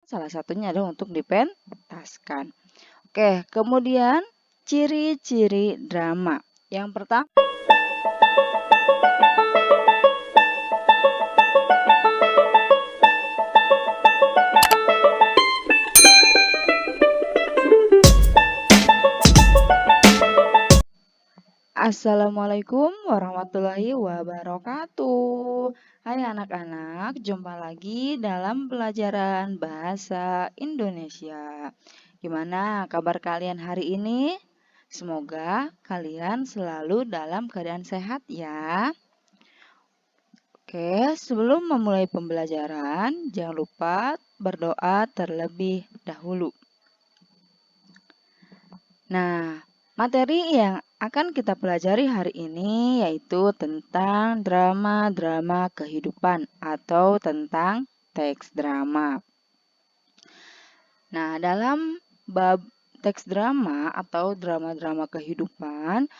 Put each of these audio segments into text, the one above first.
salah satunya adalah untuk dipentaskan. Oke, kemudian ciri-ciri drama. Yang pertama, Assalamualaikum warahmatullahi wabarakatuh. Hai anak-anak, jumpa lagi dalam pelajaran Bahasa Indonesia. Gimana kabar kalian hari ini? Semoga kalian selalu dalam keadaan sehat ya. Oke, sebelum memulai pembelajaran, jangan lupa berdoa terlebih dahulu. Nah, materi yang akan kita pelajari hari ini yaitu tentang drama-drama kehidupan atau tentang teks drama. Nah, dalam bab teks drama atau drama-drama kehidupan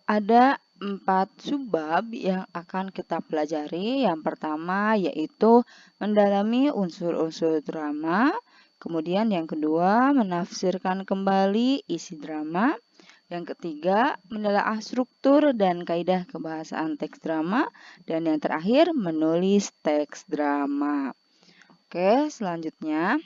ada 4 subbab yang akan kita pelajari. Yang pertama yaitu mendalami unsur-unsur drama. Kemudian yang kedua, menafsirkan kembali isi drama. Yang ketiga, menelaah struktur dan kaidah kebahasaan teks drama. Dan yang terakhir, menulis teks drama. Oke, selanjutnya.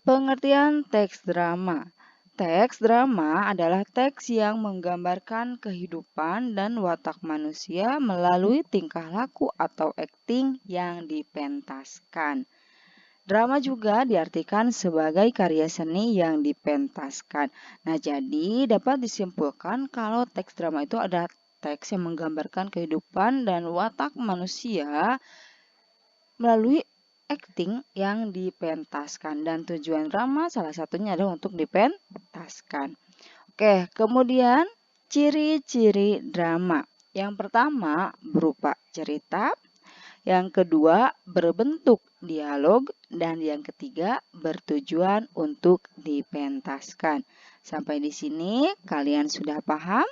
Pengertian teks drama. Teks drama adalah teks yang menggambarkan kehidupan dan watak manusia melalui tingkah laku atau akting yang dipentaskan. Drama juga diartikan sebagai karya seni yang dipentaskan. Nah, jadi dapat disimpulkan kalau teks drama itu ada teks yang menggambarkan kehidupan dan watak manusia melalui akting yang dipentaskan. Dan tujuan drama salah satunya adalah untuk dipentaskan. Oke, kemudian ciri-ciri drama. Yang pertama berupa cerita. Yang kedua, berbentuk dialog. Dan yang ketiga, bertujuan untuk dipentaskan. Sampai di sini kalian sudah paham?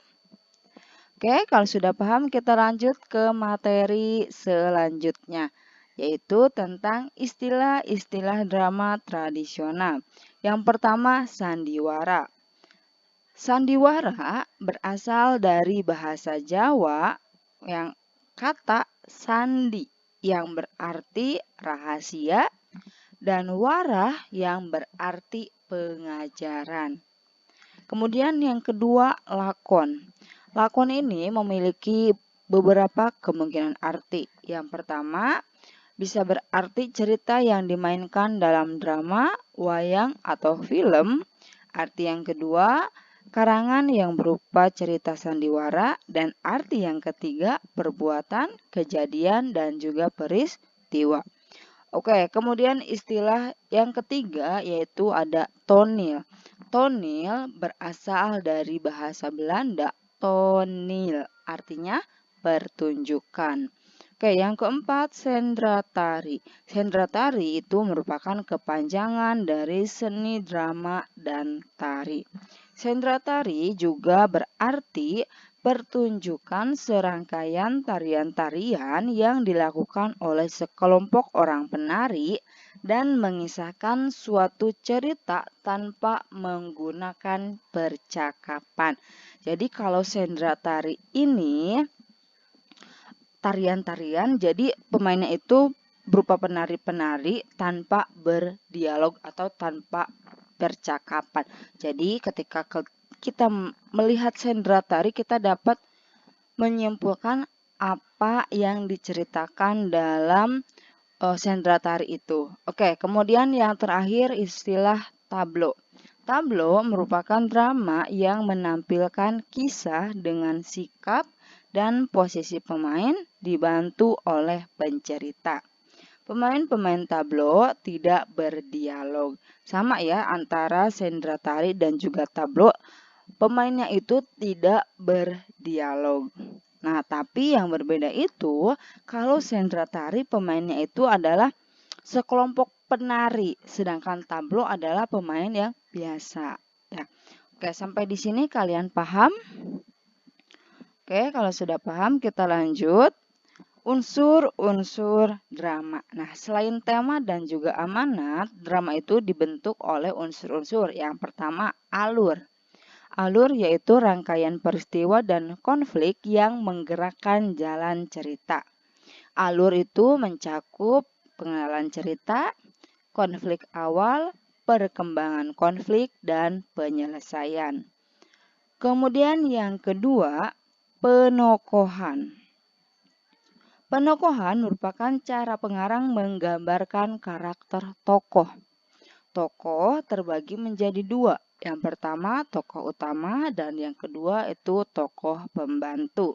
Oke, kalau sudah paham kita lanjut ke materi selanjutnya, yaitu tentang istilah-istilah drama tradisional. Yang pertama, sandiwara. Sandiwara berasal dari bahasa Jawa yang kata sandi yang berarti rahasia dan wara yang berarti pengajaran. Kemudian yang kedua, lakon. Lakon ini memiliki beberapa kemungkinan arti. Yang pertama, bisa berarti cerita yang dimainkan dalam drama, wayang, atau film. Arti yang kedua, karangan yang berupa cerita sandiwara, dan arti yang ketiga, perbuatan, kejadian, dan juga peristiwa. Oke, kemudian istilah yang ketiga yaitu ada tonil. Tonil berasal dari bahasa Belanda, tonil, artinya pertunjukan. Oke, yang keempat, sendratari. Sendratari itu merupakan kepanjangan dari seni drama dan tari. Sendratari juga berarti pertunjukan serangkaian tarian-tarian yang dilakukan oleh sekelompok orang penari dan mengisahkan suatu cerita tanpa menggunakan percakapan. Jadi kalau sendratari ini tarian-tarian, jadi pemainnya itu berupa penari-penari tanpa berdialog atau tanpa percakapan. Jadi ketika kita melihat sendratari, kita dapat menyimpulkan apa yang diceritakan dalam sendratari itu. Oke, kemudian yang terakhir istilah tablo. Tablo merupakan drama yang menampilkan kisah dengan sikap dan posisi pemain dibantu oleh pencerita. Pemain-pemain tablo tidak berdialog. Sama ya antara sendratari dan juga tablo, pemainnya itu tidak berdialog. Nah, tapi yang berbeda itu kalau sendratari pemainnya itu adalah sekelompok penari, sedangkan tablo adalah pemain yang biasa. Ya. Oke, sampai di sini kalian paham? Oke, kalau sudah paham kita lanjut. Unsur-unsur drama. Nah, selain tema dan juga amanat, drama itu dibentuk oleh unsur-unsur. Yang pertama, alur. Alur yaitu rangkaian peristiwa dan konflik yang menggerakkan jalan cerita. Alur itu mencakup pengenalan cerita, konflik awal, perkembangan konflik, dan penyelesaian. Kemudian yang kedua, penokohan. Penokohan merupakan cara pengarang menggambarkan karakter tokoh. Tokoh terbagi menjadi dua. Yang pertama tokoh utama dan yang kedua itu tokoh pembantu.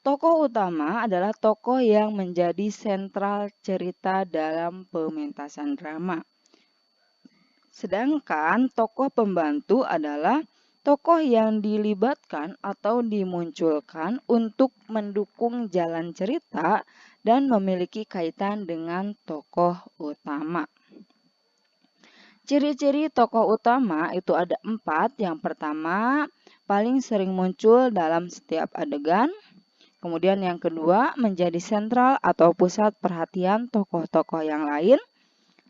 Tokoh utama adalah tokoh yang menjadi sentral cerita dalam pementasan drama. Sedangkan tokoh pembantu adalah tokoh yang dilibatkan atau dimunculkan untuk mendukung jalan cerita dan memiliki kaitan dengan tokoh utama. Ciri-ciri tokoh utama itu ada 4. Yang pertama, paling sering muncul dalam setiap adegan. Kemudian yang kedua, menjadi sentral atau pusat perhatian tokoh-tokoh yang lain.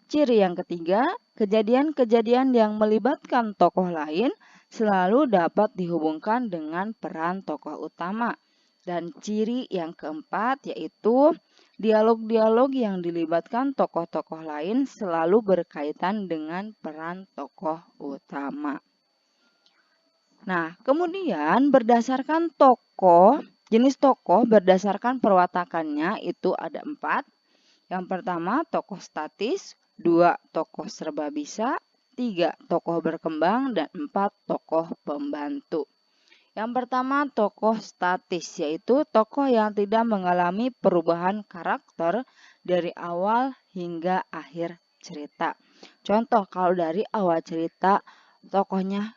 Ciri yang ketiga, kejadian-kejadian yang melibatkan tokoh lain selalu dapat dihubungkan dengan peran tokoh utama. Dan ciri yang keempat yaitu dialog-dialog yang dilibatkan tokoh-tokoh lain selalu berkaitan dengan peran tokoh utama. Nah, kemudian berdasarkan tokoh, jenis tokoh berdasarkan perwatakannya itu ada 4. Yang pertama tokoh statis, 2 tokoh serba bisa, 3 tokoh berkembang, dan 4 tokoh pembantu. Yang pertama tokoh statis, yaitu tokoh yang tidak mengalami perubahan karakter dari awal hingga akhir cerita. Contoh, kalau dari awal cerita tokohnya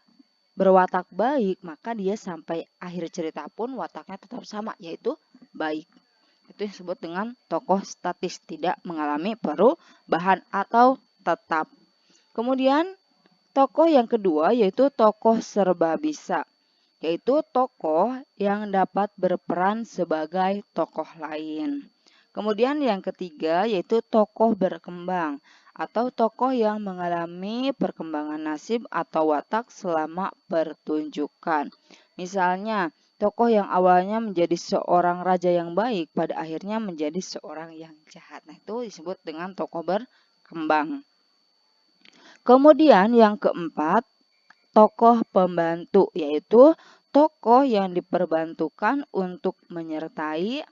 berwatak baik, maka dia sampai akhir cerita pun wataknya tetap sama, yaitu baik. Itu disebut dengan tokoh statis, tidak mengalami perubahan atau tetap. Kemudian tokoh yang kedua yaitu tokoh serba bisa, yaitu tokoh yang dapat berperan sebagai tokoh lain. Kemudian yang ketiga yaitu tokoh berkembang atau tokoh yang mengalami perkembangan nasib atau watak selama pertunjukan. Misalnya, tokoh yang awalnya menjadi seorang raja yang baik pada akhirnya menjadi seorang yang jahat. Nah, itu disebut dengan tokoh berkembang. Kemudian yang keempat, tokoh pembantu, yaitu tokoh yang diperbantukan untuk menyertai,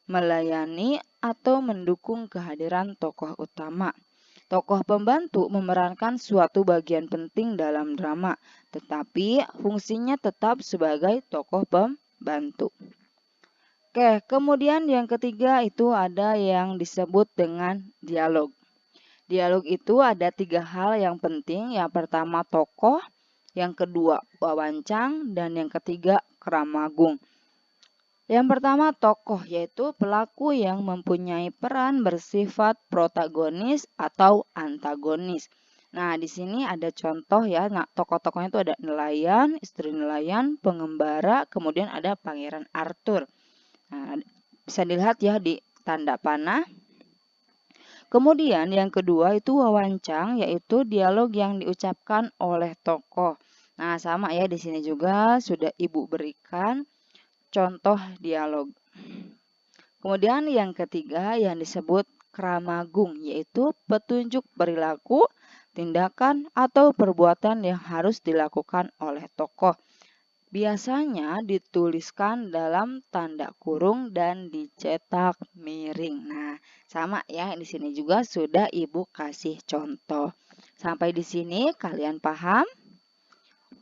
melayani, atau mendukung kehadiran tokoh utama. Tokoh pembantu memerankan suatu bagian penting dalam drama, tetapi fungsinya tetap sebagai tokoh pembantu. Oke, kemudian yang ketiga itu ada yang disebut dengan dialog. Dialog itu ada 3 hal yang penting. Yang pertama tokoh, yang kedua wawancang, dan yang ketiga kramagung. Yang pertama tokoh, yaitu pelaku yang mempunyai peran bersifat protagonis atau antagonis. Nah, di sini ada contoh ya. Nah, tokoh-tokohnya itu ada nelayan, istri nelayan, pengembara, kemudian ada Pangeran Arthur. Nah, bisa dilihat ya di tanda panah. Kemudian yang kedua itu wawancang, yaitu dialog yang diucapkan oleh tokoh. Nah, sama ya di sini juga sudah Ibu berikan contoh dialog. Kemudian yang ketiga yang disebut kramagung, yaitu petunjuk perilaku, tindakan, atau perbuatan yang harus dilakukan oleh tokoh. Biasanya dituliskan dalam tanda kurung dan dicetak miring. Nah, sama ya di sini juga sudah Ibu kasih contoh. Sampai di sini kalian paham?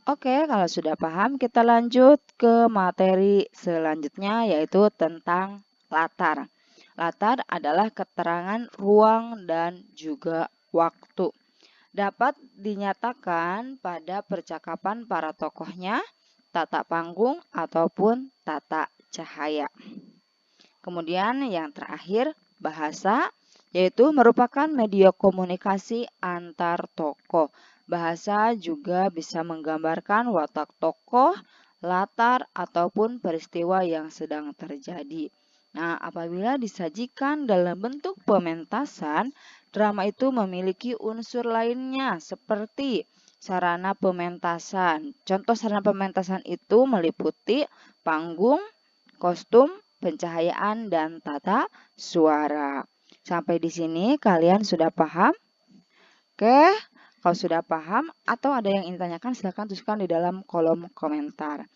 Oke, kalau sudah paham kita lanjut ke materi selanjutnya yaitu tentang latar. Latar adalah keterangan ruang dan juga waktu. Dapat dinyatakan pada percakapan para tokohnya, tata panggung, ataupun tata cahaya. Kemudian yang terakhir, bahasa, yaitu merupakan media komunikasi antar tokoh. Bahasa juga bisa menggambarkan watak tokoh, latar, ataupun peristiwa yang sedang terjadi. Nah, apabila disajikan dalam bentuk pementasan, drama itu memiliki unsur lainnya seperti sarana pementasan. Contoh sarana pementasan itu meliputi panggung, kostum, pencahayaan, dan tata suara. Sampai di sini kalian sudah paham? Oke, kalau sudah paham atau ada yang ingin ditanyakan, silahkan tuliskan di dalam kolom komentar.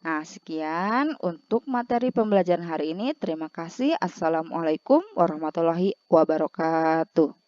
Nah, sekian untuk materi pembelajaran hari ini. Terima kasih. Assalamualaikum warahmatullahi wabarakatuh.